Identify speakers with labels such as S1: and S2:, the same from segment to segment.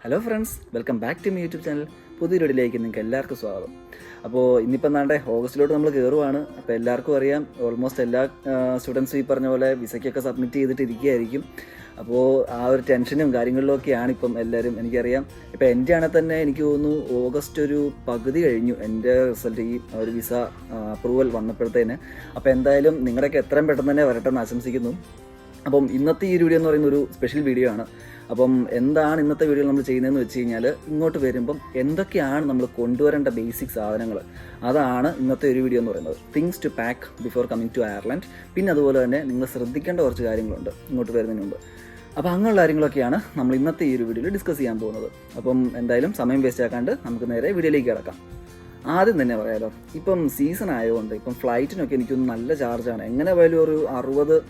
S1: Hello friends, welcome back to my YouTube channel. പുതിയൊരു വീഡിയോയിലേക്ക് നിങ്ങൾക്ക് എല്ലാവർക്കും സ്വാഗതം. അപ്പോൾ ഇന്നിപ്പോൾ എന്താണ്ട് ഓഗസ്റ്റിലോട്ട് നമ്മൾ കയറുവാണ്. അപ്പോൾ എല്ലാവർക്കും അറിയാം, ഓൾമോസ്റ്റ് എല്ലാ സ്റ്റുഡൻസും ഈ പറഞ്ഞ പോലെ വിസയ്ക്കൊക്കെ സബ്മിറ്റ് ചെയ്തിട്ട് ഇരിക്കുകയായിരിക്കും. അപ്പോൾ ആ ഒരു ടെൻഷനും കാര്യങ്ങളിലൊക്കെയാണ് ഇപ്പം എല്ലാവരും. എനിക്കറിയാം, ഇപ്പോൾ എൻ്റെ ആണെങ്കിൽ തന്നെ എനിക്ക് തോന്നുന്നു ഓഗസ്റ്റ് ഒരു പകുതി കഴിഞ്ഞു എൻ്റെ റിസൾട്ട്, ഈ ഒരു വിസ അപ്രൂവൽ വന്നപ്പോഴത്തേന്. അപ്പോൾ എന്തായാലും നിങ്ങളുടെയൊക്കെ എത്രയും പെട്ടെന്ന് തന്നെ വരട്ടെ എന്ന് ആശംസിക്കുന്നു. അപ്പം ഇന്നത്തെ ഈ ഒരു വീഡിയോ എന്ന് പറയുന്ന ഒരു സ്പെഷ്യൽ വീഡിയോ ആണ്. അപ്പം എന്താണ് ഇന്നത്തെ വീഡിയോ നമ്മൾ ചെയ്യുന്നതെന്ന് വെച്ച് കഴിഞ്ഞാൽ, ഇങ്ങോട്ട് വരുമ്പം എന്തൊക്കെയാണ് നമ്മൾ കൊണ്ടുവരേണ്ട ബേസിക് സാധനങ്ങൾ, അതാണ് ഇന്നത്തെ ഒരു വീഡിയോ എന്ന് പറയുന്നത്. Things to pack before coming to Ireland. പിന്നെ അതുപോലെ തന്നെ നിങ്ങൾ ശ്രദ്ധിക്കേണ്ട കുറച്ച് കാര്യങ്ങളുണ്ട് ഇങ്ങോട്ട് വരുന്നതിന് മുമ്പ്. അപ്പോൾ അങ്ങനെയുള്ള കാര്യങ്ങളൊക്കെയാണ് നമ്മൾ ഇന്നത്തെ ഈ ഒരു വീഡിയോയിൽ ഡിസ്കസ് ചെയ്യാൻ പോകുന്നത്. അപ്പം എന്തായാലും സമയം വേസ്റ്റ് ആക്കാണ്ട് നമുക്ക് നേരെ വീഡിയോയിലേക്ക് കിടക്കാം. ആദ്യം തന്നെ പറയാമല്ലോ, ഇപ്പം സീസൺ ആയതുകൊണ്ട് ഇപ്പം ഫ്ലൈറ്റിനൊക്കെ എനിക്കൊന്ന് നല്ല ചാർജാണ്. എങ്ങനെ പോയാലും ഒരു 60,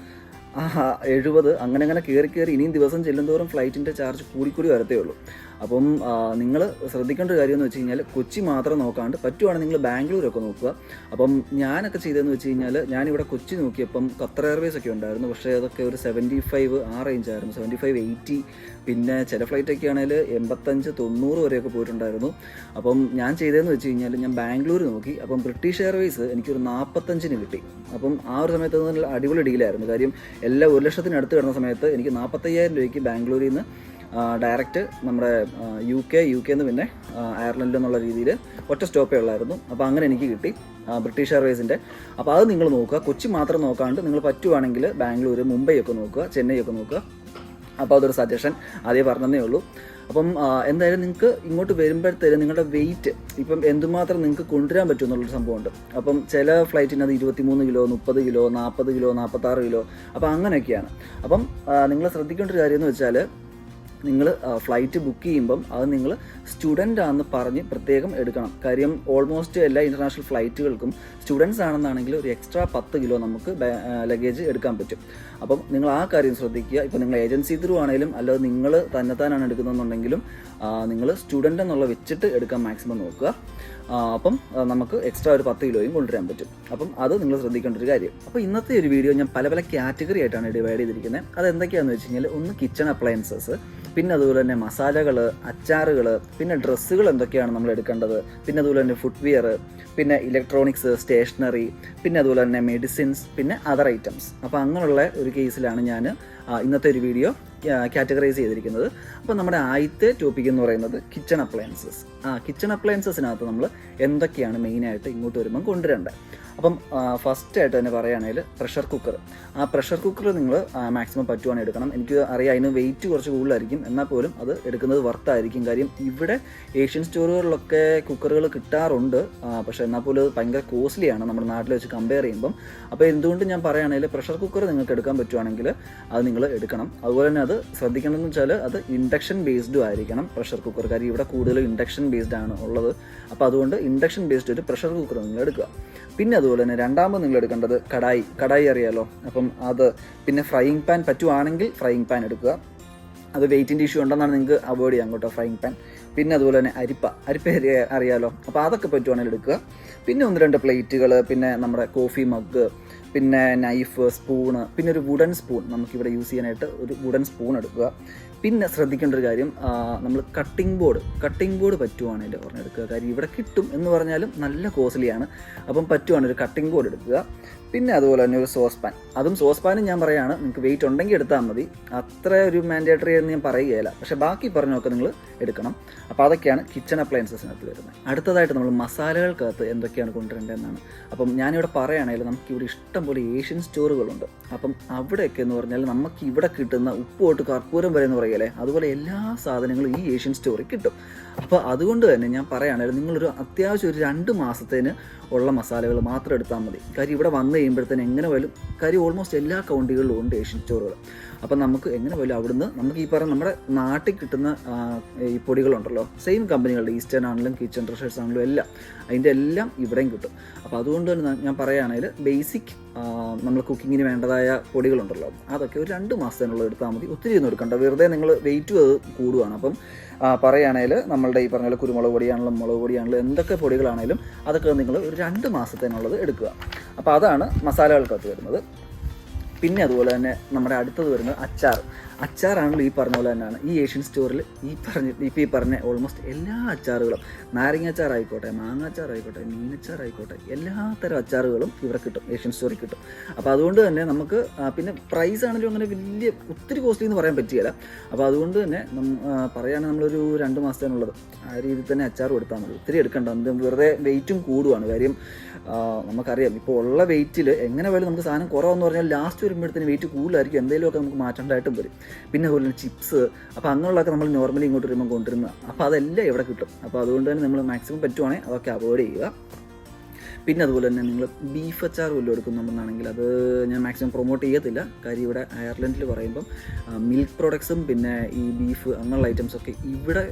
S1: 70 അങ്ങനെ കയറി ഇനിയും ദിവസം ചെല്ലുന്തോറും ഫ്ലൈറ്റിൻ്റെ ചാർജ് കൂടിക്കൂടി വരത്തേ ഉള്ളൂ. അപ്പം നിങ്ങൾ ശ്രദ്ധിക്കേണ്ട ഒരു കാര്യം എന്ന് വെച്ച് കഴിഞ്ഞാൽ, കൊച്ചി മാത്രം നോക്കാണ്ട് പറ്റുവാണെങ്കിൽ നിങ്ങൾ ബാംഗ്ലൂരൊക്കെ നോക്കുക. അപ്പം ഞാനൊക്കെ ചെയ്തതെന്ന് വെച്ച് കഴിഞ്ഞാൽ, ഞാനിവിടെ കൊച്ചി നോക്കിയപ്പം ഖത്തർ എയർവേസ് ഒക്കെ ഉണ്ടായിരുന്നു. പക്ഷേ അതൊക്കെ ഒരു 75 ആ റേഞ്ചായിരുന്നു, 75, 80. പിന്നെ ചില ഫ്ലൈറ്റൊക്കെ ആണെങ്കിൽ 85, 90 വരെയൊക്കെ പോയിട്ടുണ്ടായിരുന്നു. അപ്പം ഞാൻ ചെയ്തതെന്ന് വെച്ച് കഴിഞ്ഞാൽ, ഞാൻ ബാംഗ്ലൂർ നോക്കി. അപ്പം ബ്രിട്ടീഷ് എയർവേസ് എനിക്കൊരു 45 കിട്ടി. അപ്പം ആ ഒരു സമയത്ത് നല്ല അടിപൊളി ഡീലായിരുന്നു. കാര്യം എല്ലാം 1 ലക്ഷത്തിനടുത്ത് കിടന്ന സമയത്ത് എനിക്ക് 45,000 രൂപയ്ക്ക് ബാംഗ്ലൂരിൽ നിന്ന് ഡയറക്റ്റ് നമ്മുടെ യു കെന്ന് പിന്നെ അയർലൻഡിൽ എന്നുള്ള രീതിയിൽ ഒറ്റ സ്റ്റോപ്പേ ഉള്ളായിരുന്നു. അപ്പോൾ അങ്ങനെ എനിക്ക് കിട്ടി ബ്രിട്ടീഷ് എയർവേസിൻ്റെ. അപ്പോൾ അത് നിങ്ങൾ നോക്കുക, കൊച്ചി മാത്രം നോക്കാണ്ട് നിങ്ങൾ പറ്റുവാണെങ്കിൽ ബാംഗ്ലൂർ, മുംബൈ ഒക്കെ നോക്കുക, ചെന്നൈ ഒക്കെ നോക്കുക. അപ്പോൾ അതൊരു സജഷൻ ആദ്യം പറഞ്ഞതേ ഉള്ളൂ. അപ്പം എന്തായാലും നിങ്ങൾക്ക് ഇങ്ങോട്ട് വരുമ്പോഴത്തേനും നിങ്ങളുടെ വെയിറ്റ് ഇപ്പം എന്തുമാത്രം നിങ്ങൾക്ക് കൊണ്ടുവരാൻ പറ്റും എന്നുള്ളൊരു സംഭവമുണ്ട്. അപ്പം ചില ഫ്ലൈറ്റിന് അത് 23 കിലോ, 30 കിലോ, 40 കിലോ, 46 കിലോ, അപ്പോൾ അങ്ങനെയൊക്കെയാണ്. അപ്പം നിങ്ങൾ ശ്രദ്ധിക്കേണ്ട ഒരു കാര്യം എന്ന് വെച്ചാൽ, നിങ്ങൾ ഫ്ലൈറ്റ് ബുക്ക് ചെയ്യുമ്പം അത് നിങ്ങൾ സ്റ്റുഡൻ്റ് ആണെന്ന് പറഞ്ഞ് പ്രത്യേകം എടുക്കണം. കാര്യം ഓൾമോസ്റ്റ് എല്ലാ ഇൻ്റർനാഷണൽ ഫ്ലൈറ്റുകൾക്കും സ്റ്റുഡൻസ് ആണെന്നാണെങ്കിൽ ഒരു എക്സ്ട്രാ 10 കിലോ നമുക്ക് ലഗേജ് എടുക്കാൻ പറ്റും. അപ്പം നിങ്ങൾ ആ കാര്യം ശ്രദ്ധിക്കുക. ഇപ്പോൾ നിങ്ങൾ ഏജൻസി ത്രൂ ആണെങ്കിലും അല്ലാതെ നിങ്ങൾ തന്നെത്താനാണ് എടുക്കുന്നതെന്നുണ്ടെങ്കിലും നിങ്ങൾ സ്റ്റുഡൻ്റ് എന്നുള്ള വെച്ചിട്ട് എടുക്കാൻ മാക്സിമം നോക്കുക. അപ്പം നമുക്ക് എക്സ്ട്രാ ഒരു 10 കിലോയും കൊണ്ടുവരാൻ പറ്റും. അപ്പം അത് നിങ്ങൾ ശ്രദ്ധിക്കേണ്ട ഒരു കാര്യം. അപ്പോൾ ഇന്നത്തെ ഒരു വീഡിയോ ഞാൻ പല കാറ്റഗറി ആയിട്ടാണ് ഡിവൈഡ് ചെയ്തിരിക്കുന്നത്. അത് എന്തൊക്കെയാണെന്ന് വെച്ച് കഴിഞ്ഞാൽ, ഒന്ന് കിച്ചൺ അപ്ലയൻസസ്, പിന്നെ അതുപോലെ തന്നെ മസാലകൾ, അച്ചാറുകൾ, പിന്നെ ഡ്രസ്സുകൾ എന്തൊക്കെയാണ് നമ്മൾ എടുക്കേണ്ടത്, പിന്നെ അതുപോലെ തന്നെ ഫുട്വെയർ, പിന്നെ ഇലക്ട്രോണിക്സ്, സ്റ്റേഷനറി, പിന്നെ അതുപോലെ തന്നെ മെഡിസിൻസ്, പിന്നെ അതർ ഐറ്റംസ്. അപ്പോൾ അങ്ങനെയുള്ള ഒരു കേസിലാണ് ഞാൻ ഇന്നത്തെ ഒരു വീഡിയോ കാറ്റഗറൈസ് ചെയ്തിരിക്കുന്നത്. അപ്പോൾ നമ്മുടെ ആദ്യത്തെ ടോപ്പിക് എന്ന് പറയുന്നത് കിച്ചൺ അപ്ലയൻസസ്. കിച്ചൺ അപ്ലയൻസസിനകത്ത് നമ്മൾ എന്തൊക്കെയാണ് മെയിനായിട്ട് ഇങ്ങോട്ട് വരുമ്പം കൊണ്ടുവരേണ്ടത്. അപ്പം ഫസ്റ്റായിട്ട് തന്നെ പറയുകയാണെങ്കിൽ പ്രഷർ കുക്കർ. ആ പ്രഷർ കുക്കർ നിങ്ങൾ മാക്സിമം പറ്റുവാണെങ്കിൽ എടുക്കണം. എനിക്ക് അറിയാം അതിന് വെയിറ്റ് കുറച്ച് കൂടുതലായിരിക്കും, എന്നാൽ പോലും അത് എടുക്കുന്നത് വർത്തായിരിക്കും. കാര്യം ഇവിടെ ഏഷ്യൻ സ്റ്റോറുകളിലൊക്കെ കുക്കറുകൾ കിട്ടാറുണ്ട്, പക്ഷേ എന്നാൽ പോലും അത് ഭയങ്കര കോസ്റ്റ്ലിയാണ് നമ്മുടെ നാട്ടിൽ വെച്ച് കമ്പയർ ചെയ്യുമ്പം. അപ്പോൾ എന്തുകൊണ്ട് ഞാൻ പറയുകയാണെങ്കിൽ പ്രഷർ കുക്കർ നിങ്ങൾക്ക് എടുക്കാൻ പറ്റുവാണെങ്കിൽ അത് നിങ്ങൾ എടുക്കണം. അതുപോലെ തന്നെ അത് ശ്രദ്ധിക്കണമെന്ന് വെച്ചാൽ അത് ഇൻഡക്ഷൻ ബേസ്ഡും ആയിരിക്കണം പ്രഷർ കുക്കർ. കാര്യം ഇവിടെ കൂടുതലും ഇൻഡക്ഷൻ ബേസ്ഡ് ആണ് ഉള്ളത്. അപ്പോൾ അതുകൊണ്ട് ഇൻഡക്ഷൻ ബേസ്ഡ് ഒരു പ്രഷർ കുക്കർ നിങ്ങൾ എടുക്കുക. പിന്നെ അതുപോലെ തന്നെ രണ്ടാമത് നിങ്ങൾ എടുക്കേണ്ടത് കടായി അറിയാലോ. അപ്പം അത്, പിന്നെ ഫ്രൈയിങ് പാൻ പറ്റുവാണെങ്കിൽ ഫ്രൈയിങ് പാൻ എടുക്കുക. അത് വെയിറ്റിൻ്റെ ഇഷ്യൂ ഉണ്ടെന്നാണ് നിങ്ങൾക്ക് അവോയ്ഡ് ചെയ്യാം കേട്ടോ, ഫ്രൈയിങ് പാൻ. പിന്നെ അതുപോലെ തന്നെ അരിപ്പ അറിയാലോ, അപ്പോൾ അതൊക്കെ പറ്റുവാണെങ്കിൽ എടുക്കുക. പിന്നെ 1-2 പ്ലേറ്റുകൾ, പിന്നെ നമ്മുടെ കോഫി മഗ്, പിന്നെ നൈഫ്, സ്പൂണ്, പിന്നെ ഒരു വുഡൻ സ്പൂൺ നമുക്കിവിടെ യൂസ് ചെയ്യാനായിട്ട് ഒരു വുഡൻ സ്പൂൺ എടുക്കുക. പിന്നെ ശ്രദ്ധിക്കേണ്ട ഒരു കാര്യം, നമ്മൾ കട്ടിംഗ് ബോർഡ് പറ്റുവാണെങ്കിൽ ഒരെണ്ണം എടുക്കുക. കാര്യം ഇവിടെ കിട്ടും എന്ന് പറഞ്ഞാലും നല്ല കോസ്റ്റ്ലിയാണ്. അപ്പം പറ്റുവാണെങ്കിൽ ഒരു കട്ടിംഗ് ബോർഡ് എടുക്കുക. പിന്നെ അതുപോലെ തന്നെ ഒരു സോസ്പാനും ഞാൻ പറയുകയാണ്, നിങ്ങൾക്ക് വെയിറ്റ് ഉണ്ടെങ്കിൽ എടുത്താൽ മതി. അത്ര ഒരു മാൻഡേറ്ററി എന്ന് ഞാൻ പറയുകയില്ല, പക്ഷേ ബാക്കി പറഞ്ഞൊക്കെ നിങ്ങൾ എടുക്കണം. അപ്പോൾ അതൊക്കെയാണ് കിച്ചൺ അപ്ലയൻസസിനകത്ത് വരുന്നത്. അടുത്തതായിട്ട് നമ്മൾ മസാലകൾക്കകത്ത് എന്തൊക്കെയാണ് കൊണ്ടുവരേണ്ടതെന്നാണ്. അപ്പം ഞാനിവിടെ പറയുകയാണെങ്കിൽ, നമുക്കിവിടെ ഇഷ്ടം പോലെ ഏഷ്യൻ സ്റ്റോറുകളുണ്ട്. അപ്പം അവിടെയൊക്കെ എന്ന് പറഞ്ഞാൽ നമുക്ക് ഇവിടെ കിട്ടുന്ന ഉപ്പ് തൊട്ട് കർപ്പൂരം വരെ എന്ന് പറയുകയല്ലേ, അതുപോലെ എല്ലാ സാധനങ്ങളും ഈ ഏഷ്യൻ സ്റ്റോറിൽ കിട്ടും. അപ്പോൾ അതുകൊണ്ട് തന്നെ ഞാൻ പറയുകയാണെങ്കിൽ, നിങ്ങളൊരു അത്യാവശ്യം ഒരു 2 മാസത്തേന് ഉള്ള മസാലകൾ മാത്രം എടുത്താൽ മതി. കാര്യം ഇവിടെ വന്നു കഴിയുമ്പോഴത്തേന് എങ്ങനെ പോലും, കാര്യം ഓൾമോസ്റ്റ് എല്ലാ കൗണ്ടികളിലും ഉണ്ട് ഏഷ്യൻ സ്റ്റോറുകൾ. അപ്പം നമുക്ക് എങ്ങനെ പോലും അവിടുന്ന് നമുക്ക് ഈ പറഞ്ഞ നമ്മുടെ നാട്ടിൽ കിട്ടുന്ന ഈ പൊടികളുണ്ടല്ലോ, സെയിം കമ്പനികളുടെ, ഈസ്റ്റേൺ ആണെങ്കിലും കിച്ചൺ ട്രഷേഴ്സ് ആണെങ്കിലും എല്ലാം, അതിൻ്റെ എല്ലാം ഇവിടെയും കിട്ടും. അപ്പോൾ അതുകൊണ്ട് തന്നെ ഞാൻ പറയുകയാണെങ്കിൽ, ബേസിക് നമ്മൾ കുക്കിങ്ങിന് വേണ്ടതായ പൊടികളുണ്ടല്ലോ, അതൊക്കെ ഒരു 2 മാസത്തിനുള്ളത് എടുത്താൽ മതി. ഒത്തിരി ഒന്നും എടുക്കണ്ട, വെറുതെ നിങ്ങൾ വെയിറ്റും അത് കൂടുകയാണ്. അപ്പം പറയുകയാണെങ്കിൽ നമ്മളുടെ ഈ പറഞ്ഞ പോലെ കുരുമുളക് പൊടിയാണെങ്കിലും മുളക് പൊടിയാണെങ്കിലും എന്തൊക്കെ പൊടികളാണെങ്കിലും അതൊക്കെ നിങ്ങൾ ഒരു 2 മാസത്തിനുള്ളത് എടുക്കുക. അപ്പോൾ അതാണ് മസാലകൾക്കകത്ത് വരുന്നത്. പിന്നെ അതുപോലെ തന്നെ നമ്മുടെ അടുത്തത് വരുന്നത് അച്ചാറാണെങ്കിലും ഈ പറഞ്ഞ പോലെ തന്നെയാണ് ഈ ഏഷ്യൻ സ്റ്റോറിൽ ഈ പറഞ്ഞ ഓൾമോസ്റ്റ് എല്ലാ അച്ചാറുകളും, നാരങ്ങ അച്ചാറായിക്കോട്ടെ, മാങ്ങ അച്ചാറായിക്കോട്ടെ, മീനച്ചാറായിക്കോട്ടെ, എല്ലാ തരം അച്ചാറുകളും ഇവിടെ കിട്ടും, ഏഷ്യൻ സ്റ്റോറിൽ കിട്ടും. അപ്പോൾ അതുകൊണ്ട് തന്നെ നമുക്ക് പിന്നെ പ്രൈസ് ആണെങ്കിലും അങ്ങനെ വലിയ ഒത്തിരി കോസ്റ്റ്ലി എന്ന് പറയാൻ പറ്റുകയില്ല. അപ്പോൾ അതുകൊണ്ട് തന്നെ പറയുകയാണെങ്കിൽ നമ്മളൊരു 2 മാസത്തേനുള്ളത് ആ രീതിയിൽ തന്നെ അച്ചാർ കൊടുത്താൽ മതി, ഒത്തിരി എടുക്കണ്ട. വെറുതെ വെയിറ്റും കൂടുവാണ്. കാര്യം നമുക്കറിയാം ഇപ്പോൾ ഉള്ള വെയിറ്റിൽ എങ്ങനെ പോയാലും നമുക്ക് സാധനം കുറവെന്ന് പറഞ്ഞാൽ ലാസ്റ്റ് വരുമ്പോഴത്തേന് വെയിറ്റ് കൂടുതലായിരിക്കും, എന്തെങ്കിലുമൊക്കെ നമുക്ക് മാറ്റേണ്ടതായിട്ടും വരും. പിന്നെ അതുപോലെ തന്നെ ചിപ്സ്, അപ്പോൾ അങ്ങനെയുള്ളതൊക്കെ നമ്മൾ നോർമലി ഇങ്ങോട്ട് വരുമ്പോൾ കൊണ്ടുവരുന്നത്, അപ്പോൾ അതെല്ലാം ഇവിടെ കിട്ടും. അപ്പോൾ അതുകൊണ്ട് തന്നെ നമ്മൾ മാക്സിമം പറ്റുവാണെങ്കിൽ അതൊക്കെ അവോയ്ഡ് ചെയ്യുക. പിന്നെ അതുപോലെ തന്നെ നിങ്ങൾ ബീഫ് അച്ചാർ വല്ലതും എടുക്കുന്നുണ്ടെന്നാണെങ്കിൽ അത് ഞാൻ മാക്സിമം പ്രൊമോട്ട് ചെയ്യത്തില്ല. കാര്യം ഇവിടെ അയർലൻഡിൽ പറയുമ്പം മിൽക്ക് പ്രോഡക്ട്സും പിന്നെ ഈ ബീഫ് അങ്ങനെയുള്ള ഐറ്റംസൊക്കെ ഇവിടെ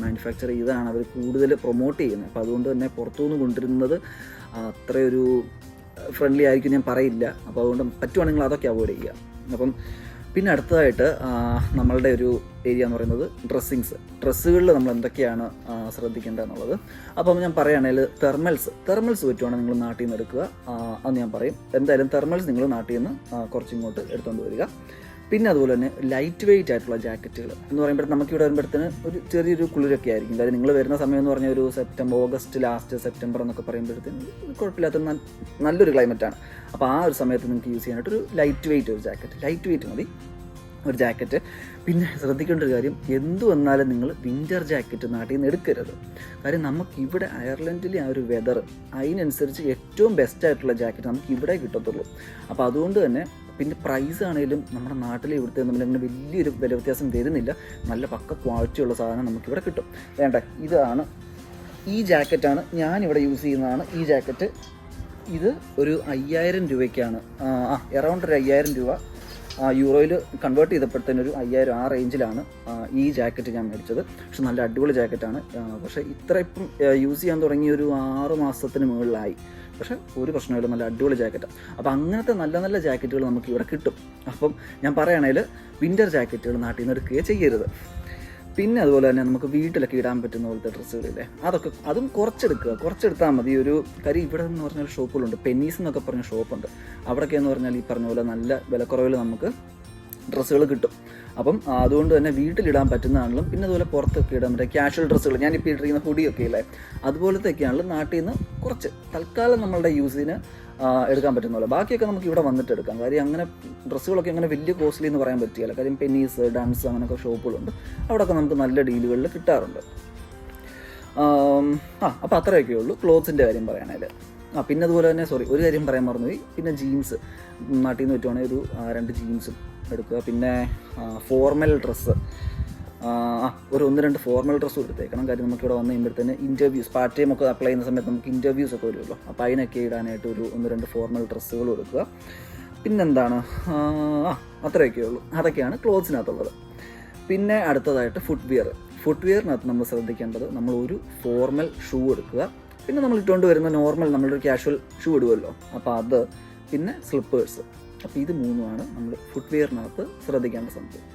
S1: മാനുഫാക്ചർ ചെയ്താണ് അവർ കൂടുതൽ പ്രൊമോട്ട് ചെയ്യുന്നത്. അപ്പോൾ അതുകൊണ്ട് തന്നെ പുറത്തുനിന്ന് കൊണ്ടുവരുന്നത് അത്രയൊരു ഫ്രണ്ട്ലി ആയിരിക്കും ഞാൻ പറയില്ല. അപ്പോൾ അതുകൊണ്ട് പറ്റുവാണെങ്കിൽ അതൊക്കെ അവോയ്ഡ് ചെയ്യുക. അപ്പം പിന്നെ അടുത്തതായിട്ട് നമ്മളുടെ ഒരു ഏരിയ എന്ന് പറയുന്നത് ഡ്രസ്സുകളിൽ നമ്മൾ എന്തൊക്കെയാണ് ശ്രദ്ധിക്കേണ്ടത് എന്നുള്ളത്. അപ്പം ഞാൻ പറയുകയാണെങ്കിൽ തെർമൽസ് പറ്റുവാണെങ്കിൽ നിങ്ങൾ നാട്ടിൽ നിന്ന് എടുക്കുക, അത് ഞാൻ പറയും. എന്തായാലും തെർമൽസ് നിങ്ങൾ നാട്ടിൽ നിന്ന് കുറച്ചിങ്ങോട്ട് എടുത്തുകൊണ്ട് വരിക. പിന്നെ അതുപോലെ തന്നെ ലൈറ്റ് വെയിറ്റ് ആയിട്ടുള്ള ജാക്കറ്റുകൾ എന്ന് പറയുമ്പോൾ നമുക്കിവിടെ വരുമ്പോഴത്തേന് ഒരു ചെറിയൊരു കുളിരൊക്കെ ആയിരിക്കും. കാര്യം നിങ്ങൾ വരുന്ന സമയം എന്ന് പറഞ്ഞാൽ ഒരു ഓഗസ്റ്റ് ലാസ്റ്റ് സെപ്റ്റംബർ എന്നൊക്കെ പറയുമ്പോഴത്തേന് കുഴപ്പമില്ലാത്ത നല്ലൊരു ക്ലൈമറ്റാണ്. അപ്പോൾ ആ ഒരു സമയത്ത് നിങ്ങൾക്ക് യൂസ് ചെയ്യാനായിട്ടൊരു ലൈറ്റ് വെയിറ്റ് മതി ഒരു ജാക്കറ്റ്. പിന്നെ ശ്രദ്ധിക്കേണ്ട ഒരു കാര്യം, എന്തു വന്നാലും നിങ്ങൾ വിൻ്റർ ജാക്കറ്റ് നാട്ടിൽ നിന്ന് എടുക്കരുത്. കാര്യം നമുക്കിവിടെ അയർലൻഡിലെ ആ ഒരു വെതർ അതിനനുസരിച്ച് ഏറ്റവും ബെസ്റ്റായിട്ടുള്ള ജാക്കറ്റ് നമുക്ക് ഇവിടെ കിട്ടത്തുള്ളൂ. അപ്പോൾ അതുകൊണ്ട് തന്നെ പിന്നെ പ്രൈസ് ആണെങ്കിലും നമ്മുടെ നാട്ടിലെ ഇവിടുത്തെ നമ്മളിങ്ങനെ വലിയൊരു വില വ്യത്യാസം വരുന്നില്ല. നല്ല പക്ക ക്വാളിറ്റിയുള്ള സാധനം നമുക്കിവിടെ കിട്ടും. ഇതാണ് ഈ ജാക്കറ്റാണ് ഞാനിവിടെ യൂസ് ചെയ്യുന്നതാണ്. ഈ ജാക്കറ്റ് ഇത് ഒരു 5000 രൂപയ്ക്കാണ്, അറൗണ്ട് ഒരു 5000 രൂപ യൂറോയിൽ കൺവേർട്ട് ചെയ്തപ്പോഴത്തേന് ഒരു 5000 ആ റേഞ്ചിലാണ് ഈ ജാക്കറ്റ് ഞാൻ മേടിച്ചത്. പക്ഷെ നല്ല അടിപൊളി ജാക്കറ്റാണ്. പക്ഷേ ഇത്ര ഇപ്പം യൂസ് ചെയ്യാൻ തുടങ്ങി ഒരു 6 മാസത്തിന് മുകളിലായി. പക്ഷേ ഒരു പ്രശ്നമില്ല, നല്ല അടിപൊളി ജാക്കറ്റാണ്. അപ്പോൾ അങ്ങനത്തെ നല്ല നല്ല ജാക്കറ്റുകൾ നമുക്ക് ഇവിടെ കിട്ടും. അപ്പം ഞാൻ പറയുകയാണെങ്കിൽ വിൻ്റർ ജാക്കറ്റുകൾ നാട്ടിൽ നിന്ന് എടുക്കുകയോ ചെയ്യരുത്. പിന്നെ അതുപോലെ തന്നെ നമുക്ക് വീട്ടിലൊക്കെ ഇടാൻ പറ്റുന്ന പോലത്തെ ഡ്രസ്സുകളില്ലേ, അതും കുറച്ചെടുത്താൽ മതി. ഒരു കാര്യം ഇവിടെ എന്ന് പറഞ്ഞാൽ ഷോപ്പുകളുണ്ട്, പെന്നീസ് എന്നൊക്കെ പറഞ്ഞ ഷോപ്പുണ്ട്. അവിടെയൊക്കെ എന്ന് പറഞ്ഞാൽ ഈ പറഞ്ഞ പോലെ നല്ല വിലക്കുറവിൽ നമുക്ക് ഡ്രസ്സുകൾ കിട്ടും. അപ്പം അതുകൊണ്ട് തന്നെ വീട്ടിലിടാൻ പറ്റുന്നതാണെങ്കിലും പിന്നെ അതുപോലെ പുറത്തൊക്കെ ഇടാൻ പറ്റുക ക്യാഷ്വൽ ഡ്രസ്സുകൾ, ഞാനിപ്പോൾ ഇട്ടിരിക്കുന്ന ഹുഡിയൊക്കെ ഇല്ലേ, അതുപോലത്തെയൊക്കെയാണെങ്കിലും നാട്ടിൽ നിന്ന് കുറച്ച് തൽക്കാലം നമ്മളുടെ യൂസിന് എടുക്കാൻ പറ്റുന്ന പോലെ. ബാക്കിയൊക്കെ നമുക്ക് ഇവിടെ വന്നിട്ട് എടുക്കാം. കാര്യം അങ്ങനെ ഡ്രസ്സുകളൊക്കെ അങ്ങനെ വലിയ കോസ്റ്റ്ലി എന്ന് പറയാൻ പറ്റില്ല. കാര്യം പെന്നീസ്, ഡൺസ് അങ്ങനെയൊക്കെ ഷോപ്പുകളുണ്ട്, അവിടെയൊക്കെ നമുക്ക് നല്ല ഡീലുകളിൽ കിട്ടാറുണ്ട്. അപ്പോൾ അത്രയൊക്കെ ഉള്ളൂ ക്ലോത്ത്സിൻ്റെ കാര്യം പറയാനായിട്ട്. പിന്നെ അതുപോലെ തന്നെ ഒരു കാര്യം പറയാൻ മറന്നുപോയി. പിന്നെ ജീൻസ് നാട്ടിൽ നിന്ന് പറ്റുവാണെങ്കിൽ ഒരു 2 ജീൻസും എടുക്കുക. പിന്നെ ഫോർമൽ ഡ്രസ്സ് ഒരു 1-2 ഫോർമൽ ഡ്രസ്സും എടുത്തേക്കണം. കാര്യം നമുക്കിവിടെ വന്നു കഴിയുമ്പോഴത്തേന് ഇൻ്റർവ്യൂസ് പാർട്ട് ടൈം ഒക്കെ അപ്ലൈ ചെയ്യുന്ന സമയത്ത് നമുക്ക് ഇൻ്റർവ്യൂസ് ഒക്കെ വരുമല്ലോ. അപ്പോൾ അതിനൊക്കെ ഇടാനായിട്ട് ഒരു 1-2 ഫോർമൽ ഡ്രസ്സുകളും എടുക്കുക. പിന്നെന്താണ്, അത്രയൊക്കെ ഉള്ളൂ. അതൊക്കെയാണ് ക്ലോത്ത്സിനകത്തുള്ളത്. പിന്നെ അടുത്തതായിട്ട് ഫുട്വെയറിനകത്ത് നമ്മൾ ശ്രദ്ധിക്കേണ്ടത്, നമ്മൾ ഒരു ഫോർമൽ ഷൂ എടുക്കുക. പിന്നെ നമ്മൾ ഇട്ടുകൊണ്ട് വരുന്ന നോർമൽ നമ്മളൊരു കാഷ്വൽ ഷൂ ഇടുമല്ലോ, അപ്പോൾ അത്, പിന്നെ സ്ലിപ്പേഴ്സ്. അപ്പോൾ ഇത് 3ആണ് നമ്മൾ ഫുട്വെയറിനകത്ത് ശ്രദ്ധിക്കേണ്ട സംഭവം.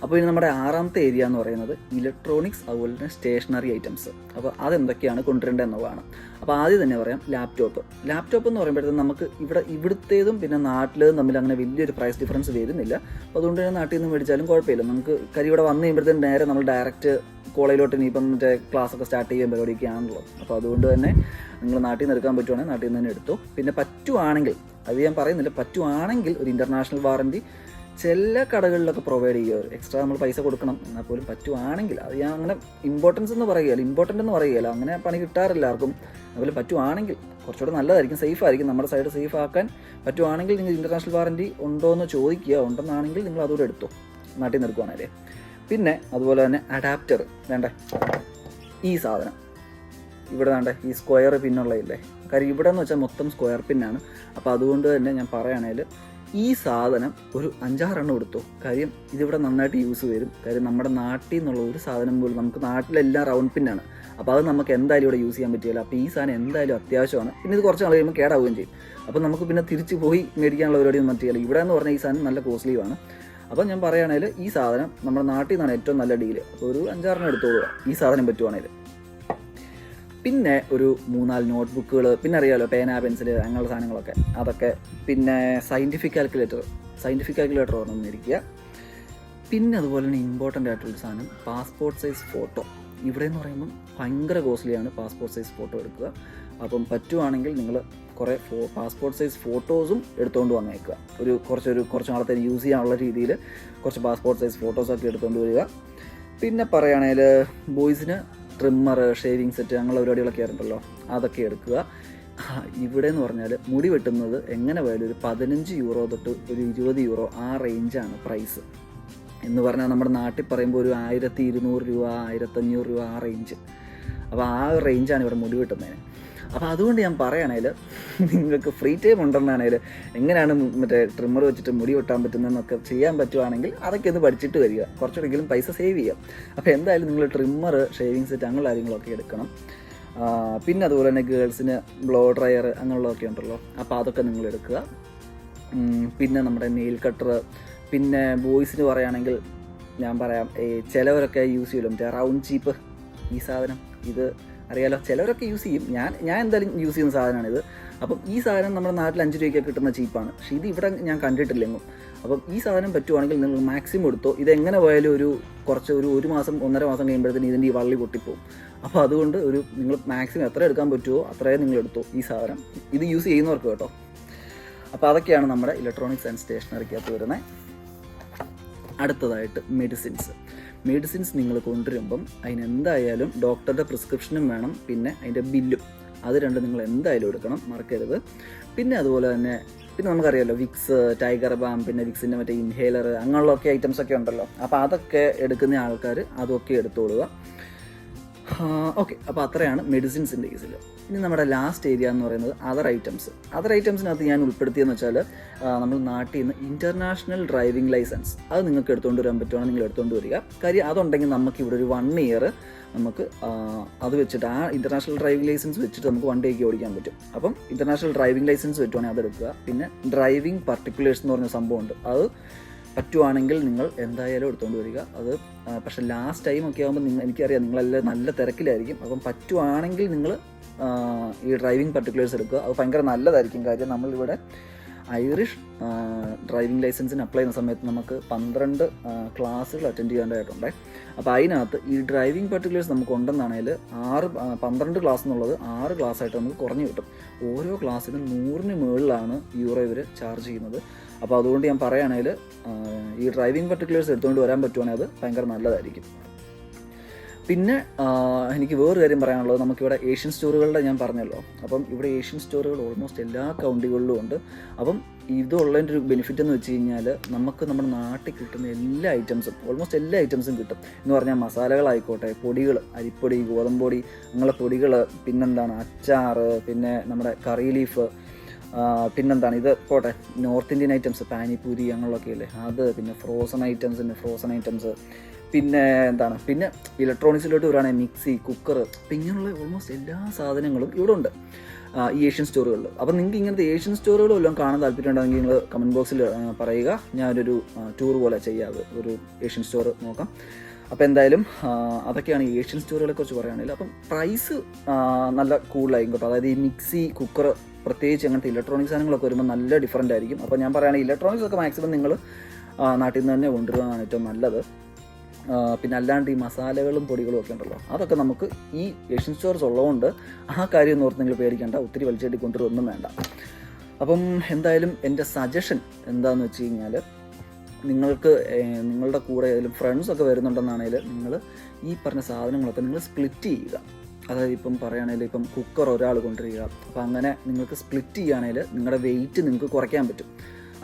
S1: അപ്പോൾ ഇനി നമ്മുടെ 6ാമത്തെ ഏരിയ എന്ന് പറയുന്നത് ഇലക്ട്രോണിക്സ്, അതുപോലെ തന്നെ സ്റ്റേഷനറി ഐറ്റംസ്. അപ്പോൾ അതെന്തൊക്കെയാണ് കൊണ്ടുവരേണ്ടത് എന്നുള്ളതാണ്. അപ്പോൾ ആദ്യം തന്നെ പറയാം ലാപ്ടോപ്പ് എന്ന് പറയുമ്പോഴത്തേക്കും നമുക്ക് ഇവിടുത്തേതും പിന്നെ നാട്ടിലേതും തമ്മിൽ അങ്ങനെ വലിയൊരു പ്രൈസ് ഡിഫറൻസ് വരുന്നില്ല. അപ്പോൾ അതുകൊണ്ട് തന്നെ നാട്ടിൽ നിന്ന് മേടിച്ചാലും കുഴപ്പമില്ല. നമുക്ക് കാര്യം ഇവിടെ വന്നു കഴിയുമ്പോഴത്തേക്കും നേരെ നമ്മൾ ഡയറക്റ്റ് കോളേജിലോട്ട് ഇനിയിപ്പം മറ്റേ ക്ലാസ്സൊക്കെ സ്റ്റാർട്ട് ചെയ്യാൻ പരിപാടിയൊക്കെ ആണല്ലോ. അപ്പോൾ അതുകൊണ്ട് തന്നെ നിങ്ങൾ നാട്ടിൽ നിന്ന് എടുക്കാൻ പറ്റുവാണെങ്കിൽ നാട്ടിൽ നിന്ന് തന്നെ എടുത്തു. പിന്നെ പറ്റുവാണെങ്കിൽ, അത് ഞാൻ പറയുന്നില്ല, പറ്റുവാണെങ്കിൽ ഒരു ഇൻ്റർനാഷണൽ വാറൻറ്റി ചില കടകളിലൊക്കെ പ്രൊവൈഡ് ചെയ്യുക. എക്സ്ട്രാ നമ്മൾ പൈസ കൊടുക്കണം, എന്നാൽ പോലും പറ്റുവാണെങ്കിൽ, അത് ഞാൻ അങ്ങനെ ഇമ്പോർട്ടൻ്റ് എന്ന് പറയുകയില്ല, അങ്ങനെ പണി കിട്ടാറില്ല ആർക്കും. അതുപോലെ പറ്റുവാണെങ്കിൽ കുറച്ചുകൂടെ നല്ലതായിരിക്കും, സേഫ് ആയിരിക്കും, നമ്മുടെ സൈഡ് സേഫ് ആക്കാൻ പറ്റുവാണെങ്കിൽ നിങ്ങൾ ഇൻ്റർനാഷണൽ വാറൻറ്റി ഉണ്ടോ എന്ന് ചോദിക്കുക. ഉണ്ടെന്നാണെങ്കിൽ നിങ്ങൾ അതുകൂടെ എടുത്തോ നാട്ടിൽ നിന്ന് എടുക്കുവാണല്ലേ. പിന്നെ അതുപോലെ തന്നെ അഡാപ്റ്റർ ഈ സാധനം ഇവിടെ ഈ സ്ക്വയർ പിന്നുള്ളതില്ലേ, കാര്യം ഇവിടെ എന്ന് വെച്ചാൽ മൊത്തം സ്ക്വയർ പിന്നാണ്. അപ്പോൾ അതുകൊണ്ട് തന്നെ ഞാൻ പറയുകയാണെങ്കിൽ ഈ സാധനം ഒരു 5-6 എണ്ണം എടുത്തു. കാര്യം ഇതിവിടെ നന്നായിട്ട് യൂസ് വരും. കാര്യം നമ്മുടെ നാട്ടിൽ നിന്നുള്ള ഒരു സാധനം പോലും, നമുക്ക് നാട്ടിലെല്ലാം റൗണ്ട് പിന്നാണ്. അപ്പോൾ അത് നമുക്ക് എന്തായാലും ഇവിടെ യൂസ് ചെയ്യാൻ പറ്റില്ല. അപ്പോൾ ഈ സാധനം എന്തായാലും അത്യാവശ്യമാണ്. പിന്നെ ഇത് കുറച്ച് നാൾ കഴിയുമ്പോൾ കേടാവുകയും ചെയ്യും. അപ്പോൾ നമുക്ക് പിന്നെ തിരിച്ച് പോയി മേടിക്കാനുള്ള പരിപാടിയൊന്നും പറ്റില്ല. ഇവിടെ എന്ന് പറഞ്ഞാൽ ഈ സാധനം നല്ല കോസ്റ്റ്ലിയുമാണ്. അപ്പോൾ ഞാൻ പറയുകയാണെങ്കിൽ ഈ സാധനം നമ്മുടെ നാട്ടിൽ നിന്നാണ് ഏറ്റവും നല്ല ഡീല്. അപ്പോൾ ഒരു 5-6 എണ്ണം എടുത്തോളുക ഈ സാധനം പറ്റുവാണെങ്കിൽ. പിന്നെ ഒരു 3-4 നോട്ട്ബുക്കുകൾ, പിന്നെ അറിയാമല്ലോ പേന, പെൻസിൽ, അങ്ങനെയുള്ള സാധനങ്ങളൊക്കെ, അതൊക്കെ. പിന്നെ സയൻറ്റിഫിക് കാൽക്കുലേറ്റർ ഒരെണ്ണം മേടിക്കുക. പിന്നെ അതുപോലെ തന്നെ ഇമ്പോർട്ടൻ്റ് ആയിട്ടുള്ളൊരു സാധനം പാസ്പോർട്ട് സൈസ് ഫോട്ടോ. ഇവിടെ എന്ന് പറയുമ്പം ഭയങ്കര കോസ്റ്റ്ലിയാണ് പാസ്പോർട്ട് സൈസ് ഫോട്ടോ എടുക്കുക. അപ്പം പറ്റുവാണെങ്കിൽ നിങ്ങൾ കുറേ പാസ്പോർട്ട് സൈസ് ഫോട്ടോസും എടുത്തുകൊണ്ട് വന്നേക്കുക. കുറച്ച് നാളത്തേക്ക് യൂസ് ചെയ്യാനുള്ള രീതിയിൽ കുറച്ച് പാസ്പോർട്ട് സൈസ് ഫോട്ടോസൊക്കെ എടുത്തുകൊണ്ട് വരിക. പിന്നെ പറയുകയാണെങ്കിൽ ബോയ്സിന് ട്രിമ്മർ, ഷേവിങ് സെറ്റ് അങ്ങനെയുള്ള പരിപാടികളൊക്കെ ആയിരുന്നല്ലോ, അതൊക്കെ എടുക്കുക. ഇവിടെ എന്ന് പറഞ്ഞാൽ മുടി വെട്ടുന്നത് എങ്ങനെ പോയാലും ഒരു 15 യൂറോ തൊട്ട് ഒരു 20 യൂറോ ആ റേഞ്ചാണ് പ്രൈസ് എന്ന് പറഞ്ഞാൽ. നമ്മുടെ നാട്ടിൽ പറയുമ്പോൾ ഒരു 1200 രൂപ, 1500 രൂപ ആ റേഞ്ച്. അപ്പോൾ ആ ഒരു റേഞ്ചാണ് ഇവിടെ മുടി വെട്ടുന്നതിന്. അപ്പോൾ അതുകൊണ്ട് ഞാൻ പറയുകയാണെങ്കിൽ നിങ്ങൾക്ക് ഫ്രീ ടൈം ഉണ്ടെന്നാണെങ്കിൽ എങ്ങനെയാണ് മറ്റേ ട്രിമ്മർ വെച്ചിട്ട് മുടി വെട്ടാൻ പറ്റുന്നതെന്നൊക്കെ ചെയ്യാൻ പറ്റുവാണെങ്കിൽ അതൊക്കെ ഒന്ന് പഠിച്ചിട്ട് വരിക, കുറച്ചുകൂടെങ്കിലും പൈസ സേവ് ചെയ്യാം. അപ്പോൾ എന്തായാലും നിങ്ങൾ ട്രിമ്മർ, ഷേവിങ് സെറ്റ് അങ്ങനെയുള്ള കാര്യങ്ങളൊക്കെ എടുക്കണം. പിന്നെ അതുപോലെ തന്നെ ഗേൾസിന് ബ്ലോ ഡ്രയർ അങ്ങനെയുള്ളതൊക്കെ ഉണ്ടല്ലോ, അപ്പോൾ അതൊക്കെ നിങ്ങൾ എടുക്കുക. പിന്നെ നമ്മുടെ നെയിൽ കട്ടർ. പിന്നെ ബോയ്സിന് പറയുകയാണെങ്കിൽ ഞാൻ പറയാം, ചിലവരൊക്കെ യൂസ് ചെയ്യലും മറ്റേ റൗണ്ട് ചീപ്പ്, ഈ സാധനം ഇത് അറിയാലോ, ചിലവരൊക്കെ യൂസ് ചെയ്യും. ഞാൻ എന്തായാലും യൂസ് ചെയ്യുന്ന സാധനമാണിത്. അപ്പം ഈ സാധനം നമ്മുടെ നാട്ടിൽ 5 രൂപയ്ക്ക് കിട്ടുന്ന ചീപ്പാണ്, പക്ഷേ ഇത് ഇവിടെ ഞാൻ കണ്ടിട്ടില്ലെങ്കിലും. അപ്പം ഈ സാധനം പറ്റുവാണെങ്കിൽ നിങ്ങൾ മാക്സിമം എടുത്തോ. ഇതെങ്ങനെ പോയാലും ഒരു മാസം 1.5 മാസം കഴിയുമ്പോഴത്തേന് ഇതിൻ്റെ ഈ വള്ളി പൊട്ടിപ്പോവും. അപ്പോൾ അതുകൊണ്ട് നിങ്ങൾ മാക്സിമം എത്ര എടുക്കാൻ പറ്റുമോ അത്രയും നിങ്ങൾ എടുത്തോ ഈ സാധനം. ഇത് യൂസ് ചെയ്യുന്നവർക്ക് കേട്ടോ. അപ്പോൾ അതൊക്കെയാണ് നമ്മുടെ ഇലക്ട്രോണിക്സ് ആൻഡ് സ്റ്റേഷനറിക്കകത്ത് വരുന്നത്. അടുത്തതായിട്ട് മെഡിസിൻസ് നിങ്ങൾ കൊണ്ടുവരുമ്പം അതിനെന്തായാലും ഡോക്ടറുടെ പ്രിസ്ക്രിപ്ഷനും വേണം, പിന്നെ അതിൻ്റെ ബില്ലും. അത് രണ്ടും നിങ്ങൾ എന്തായാലും എടുക്കണം, മറക്കരുത്. പിന്നെ അതുപോലെ തന്നെ നമുക്കറിയാമല്ലോ വിക്സ്, ടൈഗർ ബാം, പിന്നെ വിക്സിൻ്റെ മറ്റേ ഇൻഹേലർ അങ്ങനെയുള്ളൊക്കെ ഐറ്റംസൊക്കെ ഉണ്ടല്ലോ. അപ്പോൾ അതൊക്കെ എടുക്കുന്ന ആൾക്കാർ അതൊക്കെ എടുത്തോളുക. ഓക്കെ, അപ്പോൾ അത്രയാണ് മെഡിസിൻസിൻ്റെ കേസിൽ. ഇനി നമ്മുടെ ലാസ്റ്റ് ഏരിയ എന്ന് പറയുന്നത് അതർ ഐറ്റംസിനകത്ത് ഞാൻ ഉൾപ്പെടുത്തിയെന്ന് വെച്ചാൽ നമ്മൾ നാട്ടിൽ നിന്ന് ഇൻ്റർനാഷണൽ ഡ്രൈവിംഗ് ലൈസൻസ് അത് നിങ്ങൾക്ക് എടുത്തുകൊണ്ട് വരാൻ പറ്റുവാണെങ്കിൽ നിങ്ങൾ എടുത്തുകൊണ്ട് വരിക. കാര്യം അതുണ്ടെങ്കിൽ നമുക്കിവിടെ ഒരു 1 ഇയർ നമുക്ക് അത് വെച്ചിട്ട് ആ ഇൻ്റർനാഷണൽ ഡ്രൈവിംഗ് ലൈസൻസ് വെച്ചിട്ട് നമുക്ക് വണ്ടിയൊക്കെ ഓടിക്കാൻ പറ്റും. അപ്പം ഇൻ്റർനാഷണൽ ഡ്രൈവിംഗ് ലൈസൻസ് പറ്റുവാണെങ്കിൽ അതെടുക്കുക. പിന്നെ ഡ്രൈവിംഗ് പർട്ടിക്കുലേഴ്സ് എന്ന് പറഞ്ഞ സംഭവമുണ്ട്, അത് പറ്റുവാണെങ്കിൽ നിങ്ങൾ എന്തായാലും എടുത്തുകൊണ്ട് വരിക. അത് പക്ഷേ ലാസ്റ്റ് ടൈമൊക്കെ ആകുമ്പോൾ എനിക്കറിയാം നിങ്ങളെല്ലാം നല്ല തിരക്കിലായിരിക്കും. അപ്പം പറ്റുവാണെങ്കിൽ നിങ്ങൾ ഈ ഡ്രൈവിംഗ് പർട്ടിക്കുലേഴ്സ് എടുക്കുക, അത് ഭയങ്കര നല്ലതായിരിക്കും. കാര്യം നമ്മളിവിടെ ഐറിഷ് ഡ്രൈവിംഗ് ലൈസൻസിന് അപ്ലൈ ചെയ്യുന്ന സമയത്ത് നമുക്ക് 12 ക്ലാസ്സുകൾ അറ്റൻഡ് ചെയ്യാനായിട്ടുണ്ട്. അപ്പോൾ അതിനകത്ത് ഈ ഡ്രൈവിംഗ് പർട്ടിക്കുലേഴ്സ് നമുക്ക് ഉണ്ടെന്നാണെങ്കിൽ 12 ക്ലാസ് എന്നുള്ളത് 6 ക്ലാസ്സായിട്ട് നമുക്ക് കുറഞ്ഞു കിട്ടും. ഓരോ ക്ലാസ്സിനും 100-ന് മുകളിലാണ് യൂറോ ഇവർ ചാർജ് ചെയ്യുന്നത്. അപ്പോൾ അതുകൊണ്ട് ഞാൻ പറയുകയാണെങ്കിൽ ഈ ഡ്രൈവിംഗ് പർട്ടിക്കുലേഴ്സ് എടുത്തുകൊണ്ട് വരാൻ പറ്റുവാണെങ്കിൽ അത് ഭയങ്കര നല്ലതായിരിക്കും. പിന്നെ എനിക്ക് വേറൊരു കാര്യം പറയാനുള്ളത്, നമുക്കിവിടെ ഏഷ്യൻ സ്റ്റോറുകളുടെ ഞാൻ പറഞ്ഞല്ലോ. അപ്പം ഇവിടെ ഏഷ്യൻ സ്റ്റോറുകൾ ഓൾമോസ്റ്റ് എല്ലാ കൗണ്ടികളിലും ഉണ്ട്. അപ്പം ഇതുള്ളതിൻ്റെ ഒരു ബെനിഫിറ്റ് എന്ന് വെച്ച് കഴിഞ്ഞാൽ നമുക്ക് നമ്മുടെ നാട്ടിൽ കിട്ടുന്ന ഓൾമോസ്റ്റ് എല്ലാ ഐറ്റംസും കിട്ടും. എന്ന് പറഞ്ഞാൽ മസാലകളായിക്കോട്ടെ, പൊടികൾ, അരിപ്പൊടി, ഗോതമ്പൊടി, അങ്ങനെയുള്ള പൊടികൾ, പിന്നെന്താണ് അച്ചാർ, പിന്നെ നമ്മുടെ കറി ലീഫ്, പിന്നെന്താണ് ഇത് പോട്ടെ നോർത്ത് ഇന്ത്യൻ ഐറ്റംസ്, പാനിപൂരി അങ്ങനെയുള്ളതൊക്കെ ഇല്ലേ അത്, പിന്നെ ഫ്രോസൺ ഐറ്റംസ്, പിന്നെ പിന്നെ ഇലക്ട്രോണിക്സിലോട്ട് വരികയാണെങ്കിൽ മിക്സി, കുക്കർ, ഇങ്ങനെയുള്ള ഓൾമോസ്റ്റ് എല്ലാ സാധനങ്ങളും ഇവിടെ ഉണ്ട് ഈ ഏഷ്യൻ സ്റ്റോറുകളിൽ. അപ്പം നിങ്ങൾക്ക് ഇങ്ങനത്തെ ഏഷ്യൻ സ്റ്റോറുകളും എല്ലാം കാണാൻ താല്പര്യമുണ്ടെങ്കിൽ നിങ്ങൾ കമൻറ്റ് ബോക്സിൽ പറയുക, ഞാനൊരു ടൂർ പോലെ ചെയ്യാതെ ഒരു ഏഷ്യൻ സ്റ്റോർ നോക്കാം. അപ്പോൾ എന്തായാലും അതൊക്കെയാണ് ഈ ഏഷ്യൻ സ്റ്റോറുകളെ കുറിച്ച് പറയുകയാണെങ്കിൽ. അപ്പം പ്രൈസ് നല്ല കൂടുതലായിരിക്കും കേട്ടോ. അതായത് ഈ മിക്സി, കുക്കർ, പ്രത്യേകിച്ച് അങ്ങനത്തെ ഇലക്ട്രോണിക്സ് സാധനങ്ങളൊക്കെ വരുമ്പോൾ നല്ല ഡിഫറൻ്റ് ആയിരിക്കും. അപ്പോൾ ഞാൻ പറയുകയാണെങ്കിൽ ഇലക്ട്രോണിക്സ് ഒക്കെ മാക്സിമം നിങ്ങൾ നാട്ടിൽ നിന്ന് തന്നെ കൊണ്ടുവരുന്നതാണ് ഏറ്റവും നല്ലത്. പിന്നെ അല്ലാണ്ട് ഈ മസാലകളും പൊടികളും ഒക്കെ ഉണ്ടല്ലോ, അതൊക്കെ നമുക്ക് ഈ ഏഷ്യൻ സ്റ്റോർസ് ഉള്ളതുകൊണ്ട് ആ കാര്യം ഓർത്ത് നിങ്ങൾ പേടിക്കേണ്ട, ഒത്തിരി വലിച്ചെട്ടി കൊണ്ടുവരൊന്നും വേണ്ട. അപ്പം എന്തായാലും എൻ്റെ സജഷൻ എന്താണെന്ന് വെച്ച് കഴിഞ്ഞാൽ, നിങ്ങളുടെ കൂടെ ഏതെങ്കിലും ഫ്രണ്ട്സൊക്കെ വരുന്നുണ്ടെന്നാണെങ്കിൽ നിങ്ങൾ ഈ പറഞ്ഞ സാധനങ്ങളൊക്കെ നിങ്ങൾ സ്പ്ലിറ്റ് ചെയ്യുക. അതായത് ഇപ്പം പറയുകയാണെങ്കിൽ ഇപ്പം കുക്കർ ഒരാൾ കൊണ്ടുവരിക, അപ്പോൾ അങ്ങനെ നിങ്ങൾക്ക് സ്പ്ലിറ്റ് ചെയ്യുകയാണെങ്കിൽ നിങ്ങളുടെ വെയിറ്റ് നിങ്ങൾക്ക് കുറയ്ക്കാൻ പറ്റും.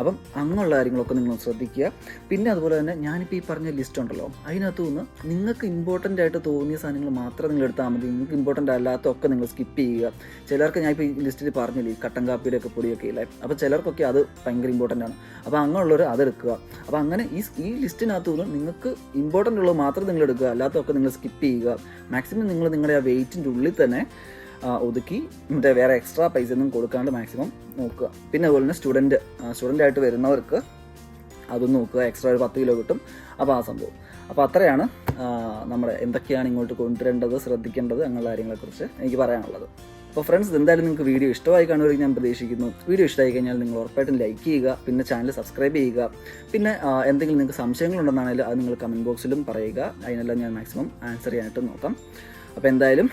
S1: അപ്പം അങ്ങനെയുള്ള കാര്യങ്ങളൊക്കെ നിങ്ങൾ ശ്രദ്ധിക്കുക. പിന്നെ അതുപോലെ തന്നെ ഞാനിപ്പോൾ ഈ പറഞ്ഞ ലിസ്റ്റ് ഉണ്ടല്ലോ, അതിനകത്തു നിന്ന് നിങ്ങൾക്ക് ഇമ്പോർട്ടൻ്റ് ആയിട്ട് തോന്നിയ സാധനങ്ങൾ മാത്രം നിങ്ങൾ എടുത്താൽ മതി. നിങ്ങൾക്ക് ഇമ്പോർട്ടൻ്റ് അല്ലാത്തൊക്കെ നിങ്ങൾ സ്കിപ്പ് ചെയ്യുക. ചിലർക്ക് ഞാനിപ്പോൾ ഈ ലിസ്റ്റിൽ പറഞ്ഞില്ലേ ഈ കട്ടൻ കാപ്പിയുടെ ഒക്കെ പൊടിയൊക്കെ ഇല്ലേ, അപ്പോൾ ചിലർക്കൊക്കെ അത് ഭയങ്കര ഇമ്പോർട്ടൻ്റ് ആണ്. അപ്പോൾ അങ്ങനെയുള്ളവർ അതെടുക്കുക. അപ്പോൾ അങ്ങനെ ഈ ലിസ്റ്റിനകത്തു നിന്ന് നിങ്ങൾക്ക് ഇമ്പോർട്ടൻ്റ് ഉള്ളത് മാത്രം നിങ്ങൾ എടുക്കുക, അല്ലാത്തൊക്കെ നിങ്ങൾ സ്കിപ്പ് ചെയ്യുക. മാക്സിമം നിങ്ങൾ നിങ്ങളുടെ ആ വെയിറ്റിൻ്റെ ഉള്ളിൽ തന്നെ ഒതുക്കി മറ്റേ വേറെ എക്സ്ട്രാ പൈസ ഒന്നും കൊടുക്കാണ്ട് മാക്സിമം നോക്കുക. പിന്നെ അതുപോലെ തന്നെ സ്റ്റുഡൻ്റായിട്ട് വരുന്നവർക്ക് അതൊന്നും നോക്കുക, എക്സ്ട്രാ ഒരു 10 കിലോ കിട്ടും. അപ്പോൾ ആ സംഭവം. അപ്പോൾ അത്രയാണ് നമ്മുടെ എന്തൊക്കെയാണ് ഇങ്ങോട്ട് കൊണ്ടുവരേണ്ടത്, ശ്രദ്ധിക്കേണ്ടത് അങ്ങനെയുള്ള കാര്യങ്ങളെക്കുറിച്ച് എനിക്ക് പറയാനുള്ളത്. അപ്പോൾ ഫ്രണ്ട്സ്, എന്തായാലും നിങ്ങൾക്ക് വീഡിയോ ഇഷ്ടമായി കാണുമെന്ന് ഞാൻ പ്രതീക്ഷിക്കുന്നു. വീഡിയോ ഇഷ്ടമായി കഴിഞ്ഞാൽ നിങ്ങൾ ഉറപ്പായിട്ടും ലൈക്ക് ചെയ്യുക, പിന്നെ ചാനൽ സബ്സ്ക്രൈബ് ചെയ്യുക. പിന്നെ എന്തെങ്കിലും നിങ്ങൾക്ക് സംശയങ്ങളുണ്ടെന്നാണെങ്കിൽ അത് നിങ്ങൾ കമൻറ്റ് ബോക്സിലും പറയുക. അതിനെല്ലാം ഞാൻ മാക്സിമം ആൻസർ ചെയ്യാനായിട്ട് നോക്കാം. അപ്പോൾ എന്തായാലും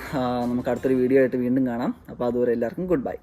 S1: നമുക്ക് അടുത്തൊരു വീഡിയോ ആയിട്ട് വീണ്ടും കാണാം. അപ്പോൾ അതുവരെ എല്ലാവർക്കും ഗുഡ് ബൈ.